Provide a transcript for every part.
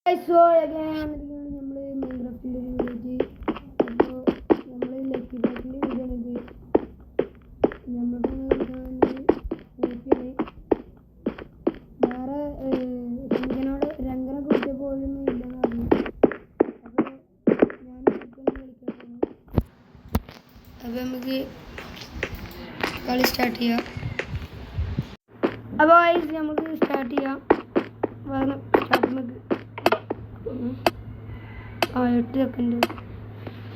So നമ്മൾ മൈൻക്രാഫ്റ്റിൻ്റെ വീഡിയോയ്ക്ക് അപ്പോൾ നമ്മൾ ലക്കി പാക്കിൻ്റെ വീഡിയോ ആണിത്. നമ്മളിപ്പോൾ വേറെ രംഗനെ കുറിച്ച് പോലൊന്നും ഇല്ലെന്ന് പറഞ്ഞു. അപ്പോൾ ഞാൻ കളിക്കാൻ പോകുന്നു. അപ്പോൾ നമുക്ക് കളി സ്റ്റാർട്ട് ചെയ്യാം. അപ്പോൾ നമുക്ക് സ്റ്റാർട്ട് ചെയ്യാം. സ്റ്റാർട്ട് നമുക്ക് 8 സെക്കൻഡ്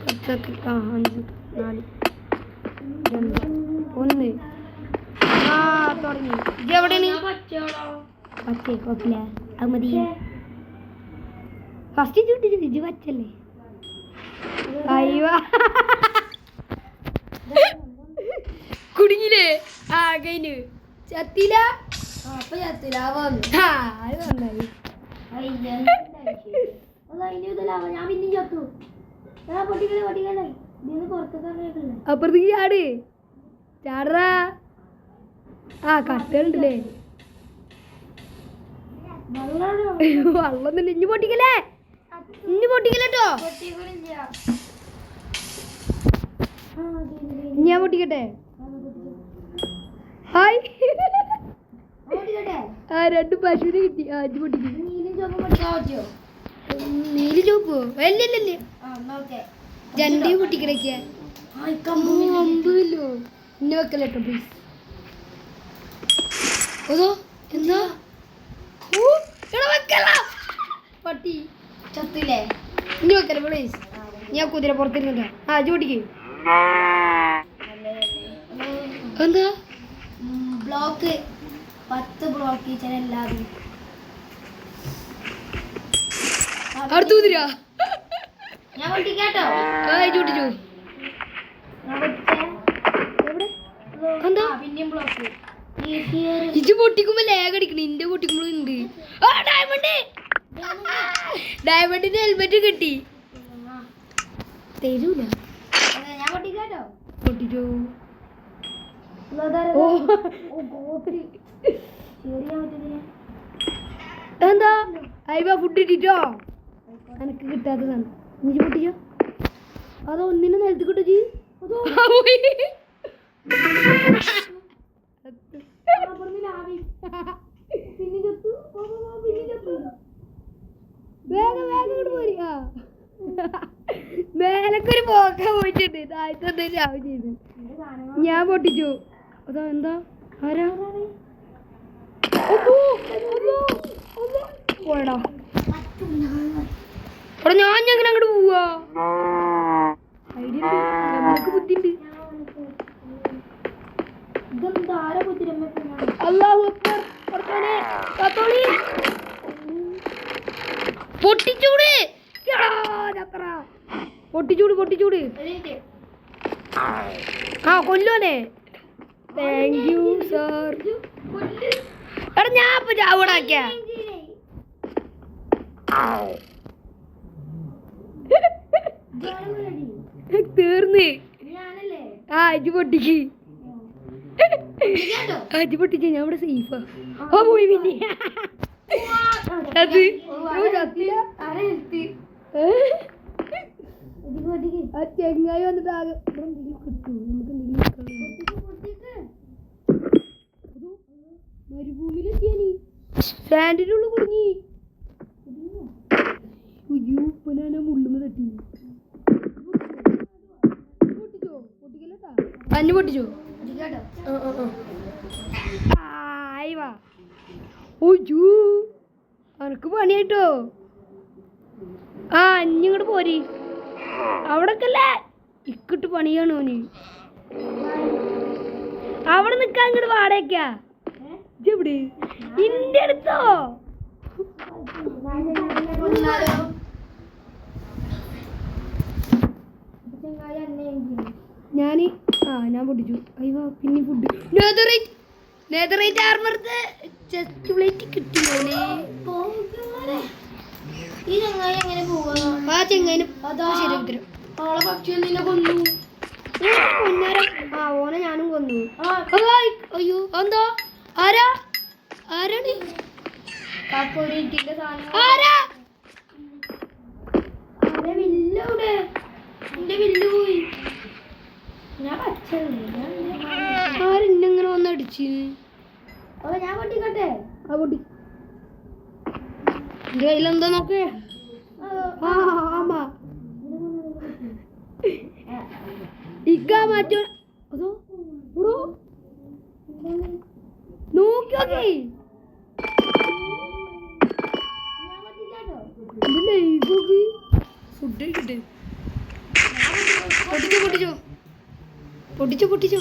10 സെക്കൻഡ് 5 4 2 1 തുടങ്ങി. ഇത് എവിടെയാണ് പച്ചേ കുഴപ്പമില്ല, അത് മതി. ഫസ്റ്റ് ചൂട്ടിച്ചു ഇത് പച്ചല്ലേ. അയ്യോ കുടുങ്ങില്ലേ? കഴിഞ്ഞു ചത്തില്ല. അപ്പൊ ചത്തില്ല അത് വന്നായി. അപ്പുറത്തേക്ക് ചാട് ചാടറാ. കട്ടുണ്ടല്ലേ വെള്ളം തന്നെ. ഇഞ്ഞു പൊട്ടിക്കല്ലേ പൊട്ടിക്കല്ലോ. ഞാൻ പൊട്ടിക്കട്ടെ. ഹായ് 2 പശുവിനെ കിട്ടി. അഞ്ച് പൊട്ടിക്കും. നീല് ചോപ്പോ വല്ലല്ലേ ജണ്ടി പൊട്ടിക്കിടക്കിയ അമ്പല്ലോ. ഇന്നെ വെക്കല്ലോ പ്ലീസ്. അതോ എന്താ പട്ടി ചത്തില്ലേ? ഇനി വെക്കല്ലോ പ്ലീസ്. ഞാൻ കുതിര പുറത്തിരുന്നിട്ടാ. ചോട്ടിക്ക് എന്താ ബ്ലോക്ക് 10 ബ്ലോക്ക് എല്ലാവരും അടുത്ത കുതിര. ഞാൻ പൊട്ടിക്കാട്ടോ. ചൂട്ടിച്ചു എന്താ ഇജ് പൊട്ടിക്കുമ്പോ ലേഗ് അടിക്കണ. ഇന്റെ പൊട്ടിക്കുമ്പോ ഉണ്ട്. ഡയമണ്ടിന്റെ ഹെൽമെറ്റ് കിട്ടി. തരൂല. ഞാൻ പൊട്ടിക്കാട്ടോ. പൊട്ടിച്ചു. എന്താ അയ്യ ഫുഡ് ഇട്ടിട്ടോ. എനക്ക് കിട്ടാത്തതാണ്. നീ പൊട്ടിച്ചോ. അതോ ഒന്നിനെ നിലത്ത് കിട്ടോ ജി. വേഗം ഇങ്ങോട്ട് പോരി. മേലക്കൊരു പോക്ക പോയിട്ടുണ്ട്. താഴത്തെ ചാവ് ചെയ്തു. ഞാൻ പൊട്ടിച്ചു. അതോ എന്താ ആരാ പോയടാ. അവിടെ ഞാൻ എങ്ങനെ അങ്ങോട്ട് പോവാ? ഐഡിയ നമുക്ക് ബുദ്ധിണ്ട്. അല്ലാഹു അക്ബർ. പൊട്ടിച്ചൂട് പൊട്ടിച്ചൂട്. കൊല്ലോനെ. Thank you sir. എടാ ഞാൻ ഇപ്പൊ ചാവടാക്കിയ തീർന്ന്. ഇജ് പൊട്ടിക്ക്. ഇജ് പൊട്ടിച്ച ഞാൻ ഇവിടെ സേഫാ. പോയി പിന്നെ അത് ചെങ്ങായി വന്നിട്ട് ആകെ കിട്ടൂ. നമുക്ക് മരുഭൂമിയിലെത്തിയാനി സാൻഡിന്റെ ഉള്ളിൽ കുടുങ്ങി. മുള്ളുമ്പോ തട്ടി അന്നെ പൊട്ടിച്ചോ. അനക്ക് പണിയായിട്ടോ. ഇങ്ങോട്ട് പോരി. അവിടക്കല്ലേ ഇക്കിട്ട് പണിയാണോ നീ? അവിടെ നിക്കാൻ ഇങ്ങോട്ട് വാടകയ്ക്കാ. എവിടെ ഇന്റെ അടുത്തോ? ഞാൻ പൊട്ടിച്ചു. അയ്യോ പിന്നെ ഫുഡ് നെതറൈറ്റ് ആർമർത്തെ ചെസ്റ്റ് പ്ലേറ്റ് കിട്ടിയോനെ. ഈ ചങ്ങായി എങ്ങനെ പോവാ? ചെങ്ങായിന് ശരി ഉത്തരം. പക്ഷി നിന്നെ കൊന്നു. ഓനെ ഞാനും കൊന്നു. അയ്യോ എന്താ ആരാണ്? ആരാ അതിലെന്താ നോക്കേ ആ ആമാ ഇക്ക മാറ്റോ അതോ ബ്രോ നോക്കി നോക്കി ഫുഡ് കിട്ടേ പൊട്ടിച്ചോ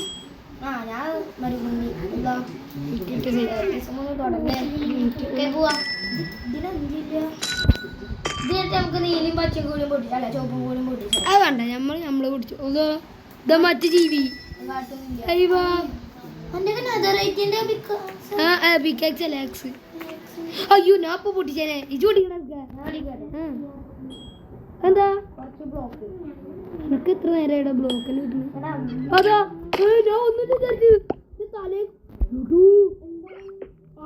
അത് വേണ്ട നമ്മള് പൊട്ടിച്ചു ഇതാ മറ്റു ജീവി അയ്യോ ഞാൻ ഇപ്പൊ പൊട്ടിച്ചേനെ ഇജ് പൊട്ടിക്കണ എന്താ എനിക്ക് എത്ര നേരം ബ്ലോക്കിന് കിട്ടുന്നു അതാ ഞാൻ ഒന്നും വിചാരിച്ചു തലേ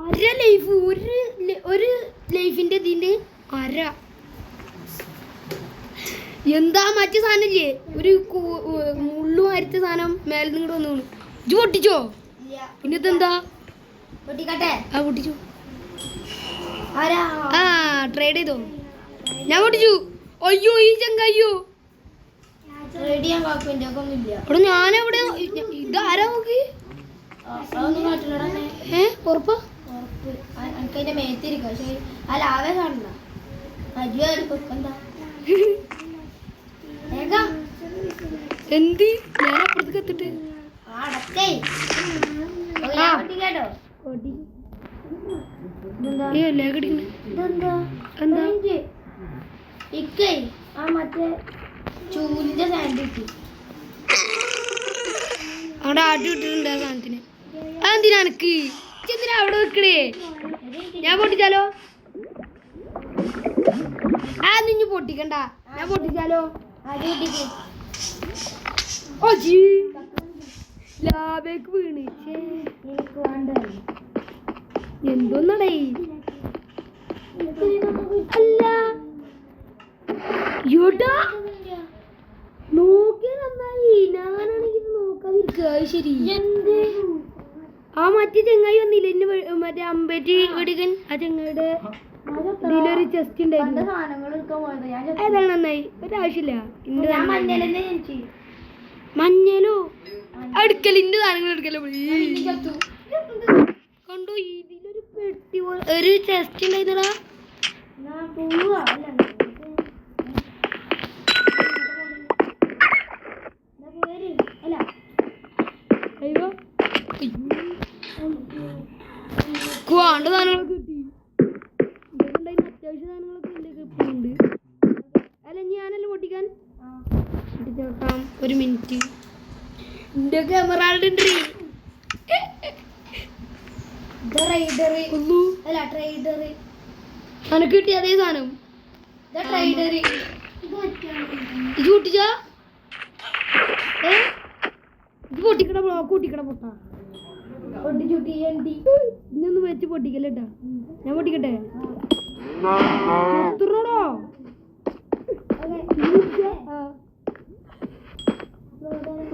അര ലൈഫ് ഒരു ലൈഫിന്റെ ഇതിന്റെ അര എന്താ മറ്റേ സാധനം ഇല്ലേ ഒരു മുള്ളു മാരിച്ച സാധനം മേലെ നിന്ന് വന്നു ഇജ് പൊട്ടിച്ചോ പിന്നെ ഇതെന്താ ആ പൊട്ടിച്ചു ആ ട്രേഡ് ചെയ്തോ ഞാൻ പൊട്ടിച്ചു അയ്യോ ഈ ചങ്കയ്യോ ഇവിടെ ഞാനെവിടെ ഇതാരാ നോക്കി ഉറപ്പാ എന്ത് ഞാൻ അപ്പുറത്തേക്ക് എത്തിട്ട് അവിടെ ആട്ടി വിട്ടിട്ടുണ്ട് ആ സാധനത്തിന് അതെന്തിനാ എനക്ക് എന്തിനാ അവിടെ വെക്കണേ ഞാൻ പൊട്ടിച്ചാലോ ആ നിഞ്ഞ് പൊട്ടിക്കണ്ട ഞാൻ പൊട്ടിച്ചാലോ ഓ ജി ലാബേക്ക് വീണ് എന്തോന്നടേ അല്ല യോട്ടാ നോക്കി നന്നായി ഞാനാണെങ്കിൽ നോക്കാതിരിക്കുക ശരി ആ മറ്റേ ചെങ്ങായി വന്നില്ല എന്നെ മറ്റേ അമ്പേറ്റി വെടികൻ ആ ചെങ്ങായിയുടെ ഇതിലൊരു ചെസ്റ്റ് ഉണ്ടായിരുന്നു ഏതാണ് നന്നായി ഒരാവശ്യമില്ല മഞ്ഞലോ അടുക്കലിന്റെ സാധനങ്ങൾ എടുക്കലോ കണ്ടു ഇതിലൊരു പെട്ടി ഒരു ചെസ്റ്റ് ഉണ്ടായിരുന്നടാ കുവാണ്ട് സാധനങ്ങളൊക്കെ കിട്ടി അത്യാവശ്യ സാധനങ്ങളൊക്കെ ഉണ്ട് അല്ല ഞാനല്ല പൊട്ടിക്കാൻ പൊട്ടിച്ചോട്ടാം ഒരു മിനിറ്റ് എന്റെ ക്യാമറ അനക്ക് കിട്ടിയ അതേ സാധനം ഇത് പൊട്ടിച്ചാ ഇത് പൊട്ടിക്കട ബ്ലോക്ക് പൊട്ടിക്കട പൊട്ടാ ഇന്നൊന്നും വെച്ച് പൊട്ടിക്കല്ലേട്ടാ ഞാൻ പൊട്ടിക്കട്ടെ എത്രടോ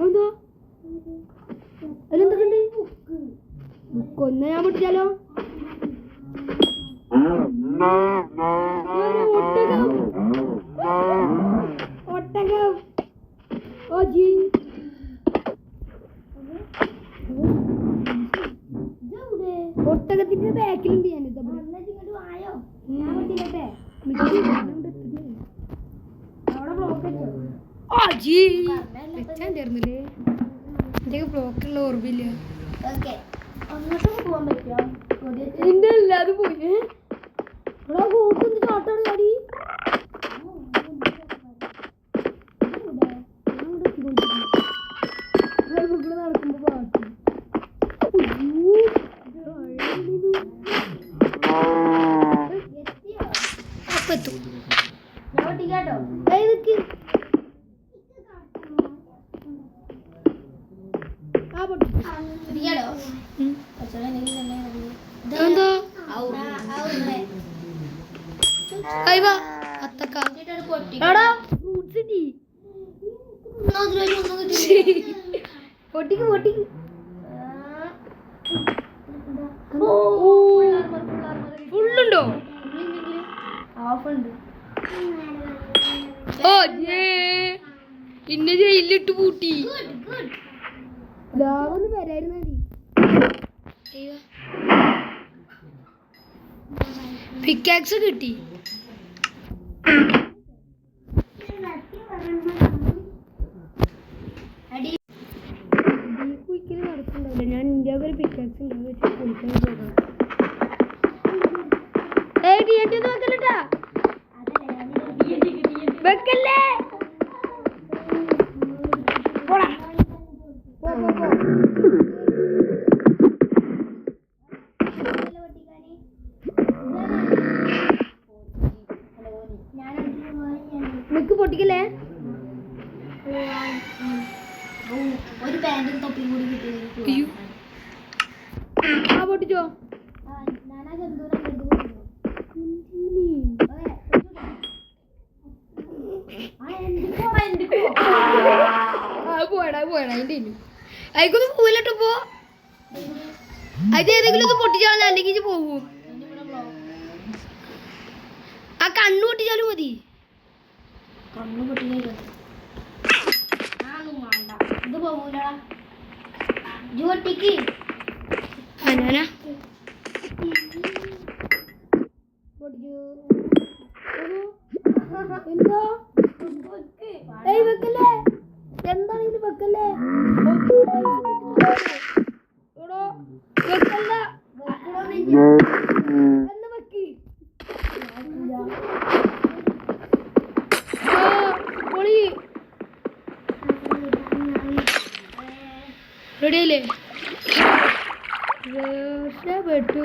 എന്താ അതിലെന്തൊക്കെ കൊന്ന ഞാൻ പൊട്ടിച്ചാലോ ഒട്ടകം ഓ ജി ഒട്ടകത്തിന്റെ ബാക്കിലുണ്ട് ഞാനില്ലേ എന്റെ ബ്ലോക്കുള്ള ഓർമ്മയില്ല എന്റെ അല്ല അത് പോയി കൂട്ടൊന്ന് ചാട്ടാണ് ചാടി നടക്കുമ്പോ പാട്ട് അപ്പെത്തും പൊട്ടിക്ക് പൊട്ടിക്ക് ഫുള്ളുണ്ടോ ഓ ഇന്നെ ജയിലിലിട്ട് പൂട്ടി. ലാവൊന്ന് വരായിരുന്നു. പിക്കാക്സ് കിട്ടി. നടക്കുന്നുണ്ടാവില്ല. ഞാൻ ഇന്ത്യക്ക് ഒരു പിക്കാക്സ് ഉണ്ടാവും വെച്ച് കുളിക്കാൻ പോകണം. വെക്കല്ലേ നിക്ക് പൊട്ടിക്കല്ലേ. ഒരു പാന്റും തൊപ്പിയും കൂടി കിട്ടി. ആ പൊട്ടിച്ചോ. പോയടാ അതിന്റെ അയക്കൊന്നും പോവില്ലട്ടോ. പോ അത് ഏതെങ്കിലും ഒന്ന് പൊട്ടിച്ചാൽ അല്ലെങ്കിൽ പോകും. ആ കണ്ണു പൊട്ടിച്ചാലും മതി. കണ്ണു പൊട്ടിച്ചാലും ഇത് പോകൂല. ജോട്ടിക്ക് ഞാനാ എന്താ വെക്കല്ലേ. എന്താണ് ഇത് വെക്കല്ലേ. വെക്കല്ല എന്ന് വെക്കി. പൊളി റെഡിയല്ലേ. രക്ഷപ്പെട്ടു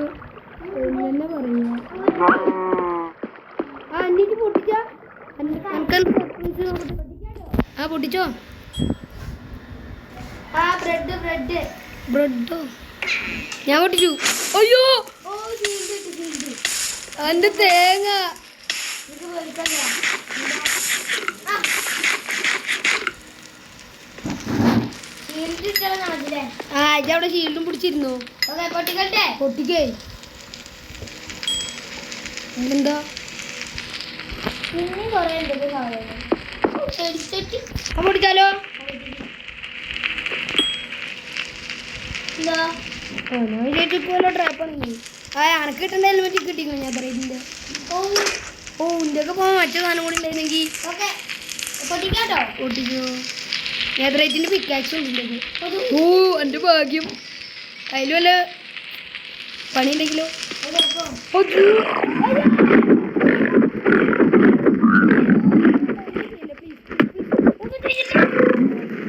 എന്നെ പറയാ. ആ എന്നിട്ട് പൊട്ടിച്ച ആ പൊട്ടിച്ചോ. ആ ബ്രെഡോ ഞാൻ പൊട്ടിച്ചു. അയ്യോ എന്റെ തേങ്ങ. ആ ഇജവിടെ ഷീൽഡും പിടിച്ചിരുന്നു. പൊട്ടിക്കേ. എന്താ പൊട്ടിച്ചാലോ. ട്രാപ്പാണ്. ആ അനക്ക് കിട്ടേണ്ട ഹെൽമെറ്റ് കിട്ടിക്കുന്നു. ഞാൻ പറയുന്നത് ഇന്ത്യക്ക് പോകാൻ മറ്റു സാധനം കൂടി ഉണ്ടായിരുന്നെങ്കിൽ പൊട്ടിക്കോ. നേത്രേറ്റിന്റെ പിക്കാക്സ് ഉണ്ട്. ഓ എന്റെ ഭാഗ്യം. അതിൽ വല്ല പണി ഉണ്ടെങ്കിലോ.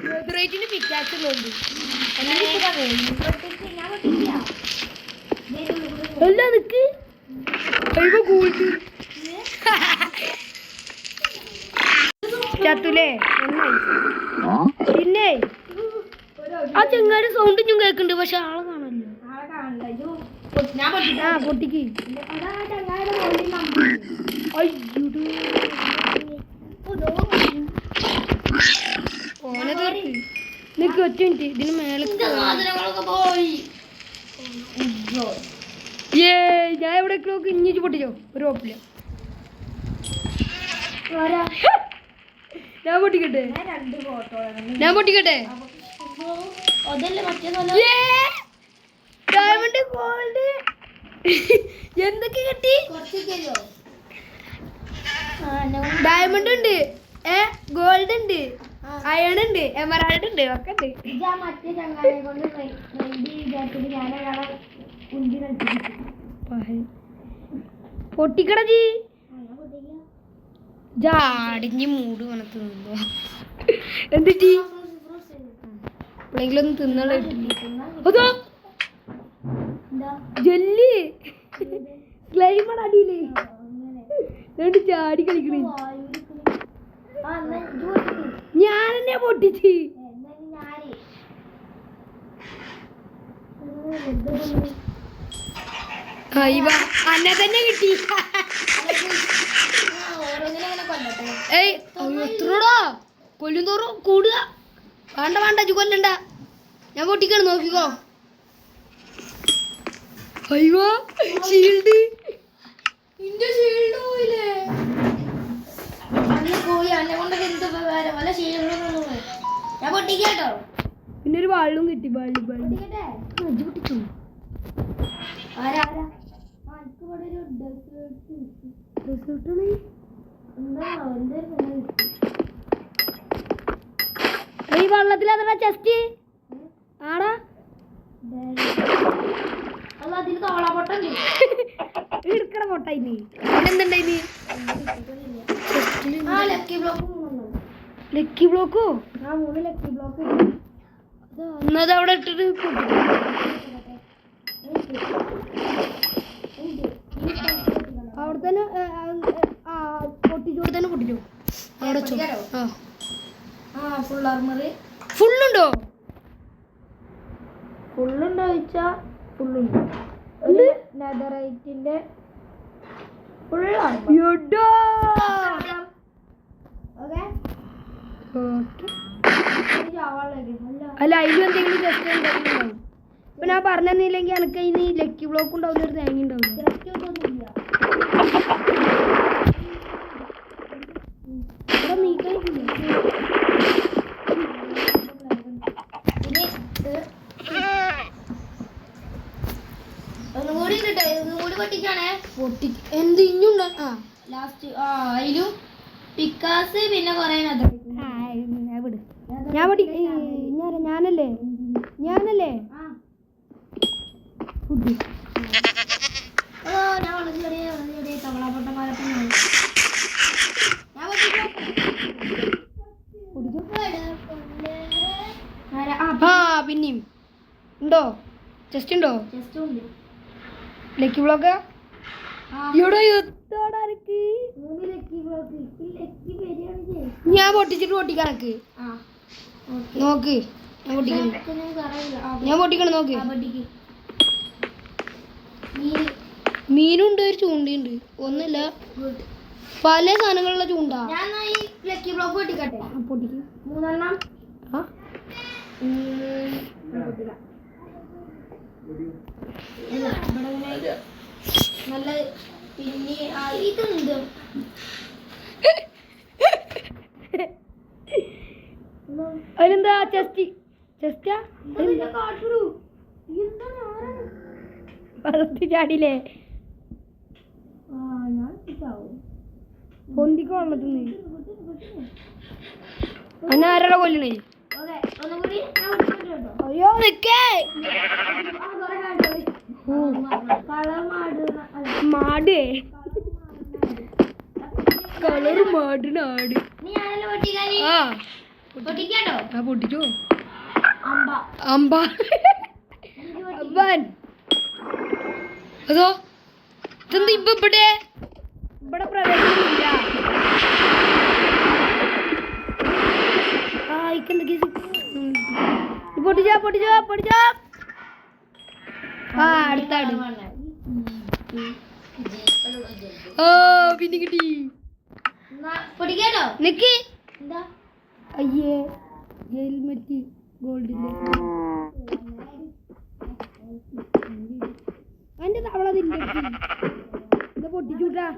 നേത്രേറ്റിന്റെ പിക്കാക്സ് ഉണ്ട്. അല്ല നിക്ക് ചത്തുലേ. പിന്നെ ആ ചെങ്ങാടി സൗണ്ട് ഞാൻ കേൾക്കുന്നുണ്ട്. പക്ഷെ ആളെ കാണല്ലോ. ആ പൊട്ടിക്ക്. ഓനെ നിക്ക് ഒറ്റ മിനിറ്റ്. ഇതിന് മേലെ ഞാൻ എവിടെ നോക്കി ഇഞ്ഞിച്ച് പൊട്ടിച്ചോ. ഒരു കുഴപ്പമില്ല. ഞാൻ പൊട്ടിക്കട്ടെ. ഡയമണ്ട് ഗോൾഡ് എന്തൊക്കെ കിട്ടി. ഡയമണ്ട് ഉണ്ട്, ഗോൾഡ് ഉണ്ട്, അയൺ ഉണ്ട്, എമറാൾഡ് ഉണ്ട്, ഒക്കെ ഉണ്ട്. പൊട്ടിക്കട ജി ജാടിഞ്ഞ് മൂട് കണക്ക് നിന്നോ. എന്തിട്ടി എപ്പോഴെങ്കിലും ഒന്ന് തിന്നാൻ അതോ ജെല്ലി ക്ലൈമർ അടിയില് രണ്ട് ചാടി കളിക്കണേ. ഞാനെന്നെ പൊട്ടിച്ച്. അന്നെ തന്നെ കിട്ടി. ഏയ് എത്രടാ കൊല്ലും തോറും കൂടുക. വേണ്ട ഇജ്ജ് കൊല്ലണ്ട. ഞാൻ പൊട്ടിക്കാണ് നോക്കിക്കോ. അയ്യോ ഷീൽഡ് ഇന്റെ ഷീൽഡ് പോയില്ലേ അന്ന് പോയി അന്നെ കൊണ്ടൊക്കെ എന്ത് ഉപകാരം വല്ല ഷീൽഡൊന്നും പോയി ഞാൻ പൊട്ടിക്കാട്ടോ പിന്നെ ഒരു വാളും കിട്ടി വാളി പൊട്ടിക്കട്ടെ അജി പൊട്ടിച്ചു ആരാ ആരാ എനിക്ക് ഇവിടെ ഒരു ഡെസേർട്ട് എന്താ ഈ വെള്ളത്തിൽ അതാ ചെസ്റ്റ് ആടാ അല്ല അതിൽ തോളാ പൊട്ട എടുക്കണ പൊട്ടായി എന്തുണ്ടായി ലക്കി ബ്ലോക്കോ ആ 3 ലക്കി ബ്ലോക്ക് എന്നത് അവിടെ ഇട്ടിട്ട് അവിടെ തന്നെ പൊട്ടിച്ചോടെ തന്നെ പൊട്ടിച്ചോ അവിടെ ഫുൾ ആർമർ ഫുള്ളുണ്ടോ ഫുള്ളുണ്ടോ ചോദിച്ചാ ഫുള്ളുണ്ട് ഒരു നെതറൈറ്റിന്റെ ഫുള്ളാണ് അല്ല അതിലും എന്തെങ്കിലും ജസ്റ്റ് ഉണ്ടാവും ഇപ്പൊ ഞാൻ പറഞ്ഞില്ലെങ്കിൽ എനിക്ക് അതിന് ലക്കി ബ്ലോക്ക് ഉണ്ടാവില്ല ഒരു തേങ്ങ ഉണ്ടാവില്ല എന്ത് ഇഞ്ഞുണ്ട് ലാസ്റ്റ് അതിലും പിക്കാസ് പിന്നെ കൊറേ ഞാനല്ലേ ഫുഡ് ഞാൻ വളരെ ചെറിയ തവളാപ്പൊട്ടന്മാരൊക്കെ പിന്നെയും ഉണ്ടോ ചെസ്റ്റ് ഉണ്ടോ ചെസ്റ്റ് ഉണ്ട് ലക്കി ബ്ലോക്ക് ഞാൻ പൊട്ടിച്ചിട്ട് പൊട്ടിക്കണക്ക് നോക്ക് ഞാൻ പൊട്ടിക്കണം നോക്ക് മീനുണ്ട് ഒരു ചൂണ്ടയുണ്ട് ഒന്നുമില്ല പല സാധനങ്ങളുള്ള ചൂണ്ട ഞാൻ ഈ ലക്കി ബ്ലോക്ക് പൊട്ടിക്കട്ടെ പൊട്ടിക്കും 3 എണ്ണം നല്ല പിന്നെ ഇതെന്ത് അതിലെന്താ ചെസ്റ്റാ ചാടിയില്ലേ പൊന്തിക്കുള്ളതിന്ന് അന്നെ ആരാടാ കൊല്ലണേ അയ്യോ നിക്കേ മാടേ കളർ മാടിനാട് പൊട്ടിച്ചോ അമ്പ അമ്പാൻ അതോ ഇതെന്താ ഇപ്പൊ ഇവിടെ പ്രവേശനമില്ല പൊട്ടിച്ചോ അടുത്താണ് പിന്നെ കിട്ടി നിക്ക് അയ്യേ ഹെൽമെറ്റ് ഗോൾഡിന്റെ അതിന്റെ തവളതില്ല എന്താ പൊട്ടിച്ചൂട്ടാ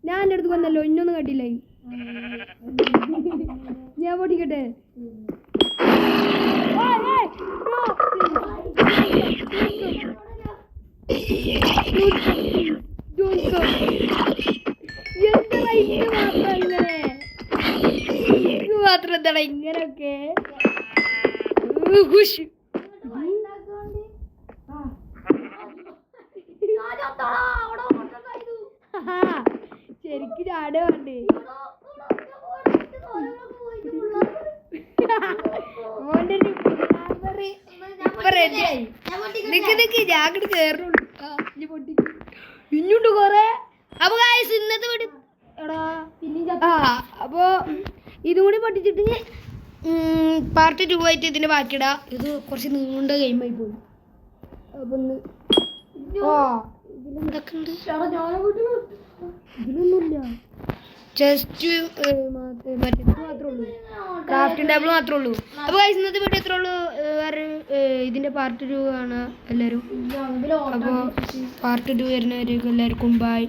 ഞാൻ എൻ്റെ അടുത്ത് വന്നല്ലോ ഇന്നൊന്നും കണ്ടില്ലായി ഞാൻ പൊട്ടിക്കട്ടെ മാത്രം എന്താണ് ഇങ്ങനൊക്കെ ശരിക്കും ചാടുവാണ്ടേ നിക്ക് ജാക്കറ്റ് കേറുള്ളൂ പിന്നുണ്ട് കൊറേ അപ്പൊ ഇന്നത്തെ വീട് അപ്പൊ ഇതും കൂടി പൊട്ടിച്ചിട്ട് പാർട്ട് 2 ആയിട്ട് ഇതിന്റെ ബാക്കിയിടാ ഇത് കുറച്ച് നീണ്ട ഗെയിമായി പോയി അപ്പൊ എന്തൊക്കെ ഉണ്ട് ഇതിലൊന്നുമില്ല. ജസ്റ്റ് മറ്റേ മാത്രമേ ഉള്ളൂ, ക്രാഫ്റ്റിംഗ് ടേബിൾ മാത്രമേ ഉള്ളൂ. അപ്പോൾ ഗൈസ് ഇന്നത്തെ വീഡിയോ എത്ര ഉള്ളൂ. വേറെ ഇതിൻ്റെ പാർട്ട് 2 ആണ് എല്ലാവരും. അപ്പോൾ പാർട്ട് 2 വരുന്നവരേക്കും എല്ലാവർക്കും ബൈ.